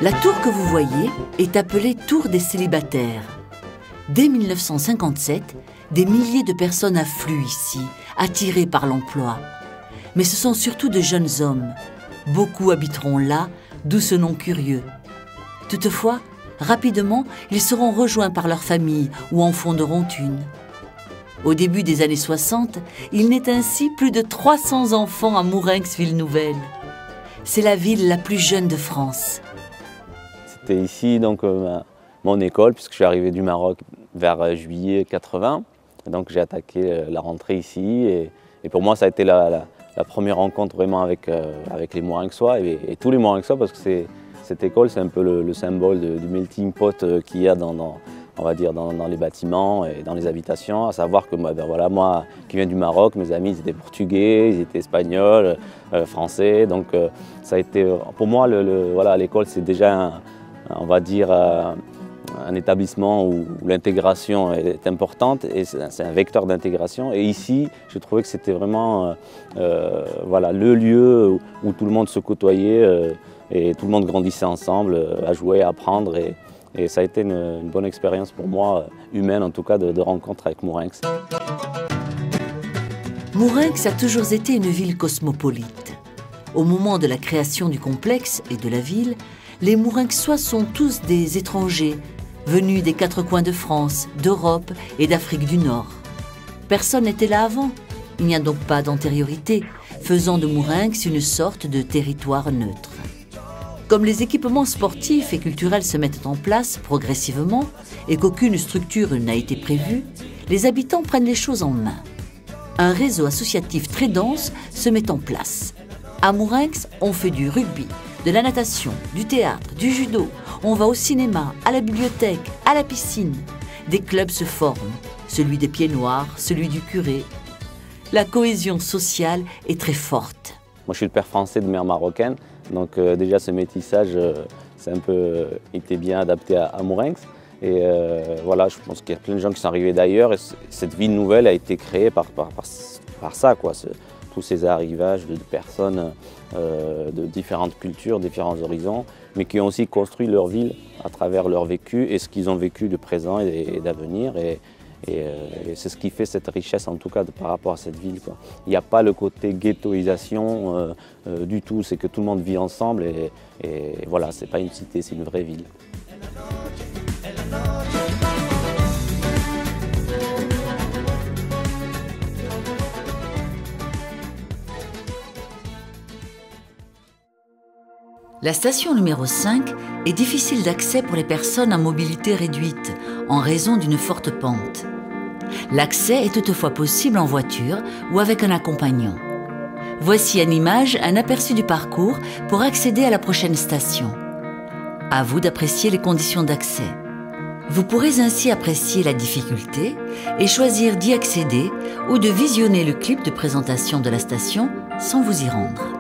La tour que vous voyez est appelée Tour des célibataires. Dès 1957, des milliers de personnes affluent ici, attirées par l'emploi. Mais ce sont surtout de jeunes hommes. Beaucoup habiteront là, d'où ce nom curieux. Toutefois, rapidement, ils seront rejoints par leurs familles ou en fonderont une. Au début des années 60, il naît ainsi plus de 300 enfants à Mourenx-Ville-Nouvelle. C'est la ville la plus jeune de France. C'était ici donc mon école, puisque je suis arrivé du Maroc vers juillet 80. Donc j'ai attaqué la rentrée ici et pour moi ça a été la première rencontre vraiment avec les Mourenxois et tous les Mourenxois, parce que cette école c'est un peu le symbole du melting pot qu'il y a on va dire dans les bâtiments et dans les habitations, à savoir que voilà, moi qui viens du Maroc, mes amis ils étaient portugais, ils étaient espagnols, français, donc ça a été pour moi voilà, l'école c'est déjà on va dire un établissement où l'intégration est importante et c'est un vecteur d'intégration. Et ici, je trouvais que c'était vraiment voilà, le lieu où tout le monde se côtoyait et tout le monde grandissait ensemble, à jouer, à apprendre. Et ça a été une bonne expérience pour moi, humaine en tout cas, de rencontre avec Mourenx. Mourenx a toujours été une ville cosmopolite. Au moment de la création du complexe et de la ville, les Mourenxois sont tous des étrangers, venus des quatre coins de France, d'Europe et d'Afrique du Nord. Personne n'était là avant, il n'y a donc pas d'antériorité, faisant de Mourenx une sorte de territoire neutre. Comme les équipements sportifs et culturels se mettent en place progressivement et qu'aucune structure n'a été prévue, les habitants prennent les choses en main. Un réseau associatif très dense se met en place. À Mourenx, on fait du rugby, de la natation, du théâtre, du judo. On va au cinéma, à la bibliothèque, à la piscine. Des clubs se forment, celui des Pieds Noirs, celui du curé. La cohésion sociale est très forte. Moi je suis le père français de mère marocaine, donc déjà ce métissage, c'est un peu été bien adapté à Mourenx. Et voilà, je pense qu'il y a plein de gens qui sont arrivés d'ailleurs et cette ville nouvelle a été créée par ça, quoi. Tous ces arrivages de personnes de différentes cultures, différents horizons, mais qui ont aussi construit leur ville à travers leur vécu et ce qu'ils ont vécu de présent et d'avenir. Et c'est ce qui fait cette richesse, en tout cas, par rapport à cette ville, quoi. Il n'y a pas le côté ghettoisation du tout, c'est que tout le monde vit ensemble et voilà, c'est pas une cité, c'est une vraie ville. La station numéro 5 est difficile d'accès pour les personnes à mobilité réduite en raison d'une forte pente. L'accès est toutefois possible en voiture ou avec un accompagnant. Voici en image un aperçu du parcours pour accéder à la prochaine station. À vous d'apprécier les conditions d'accès. Vous pourrez ainsi apprécier la difficulté et choisir d'y accéder ou de visionner le clip de présentation de la station sans vous y rendre.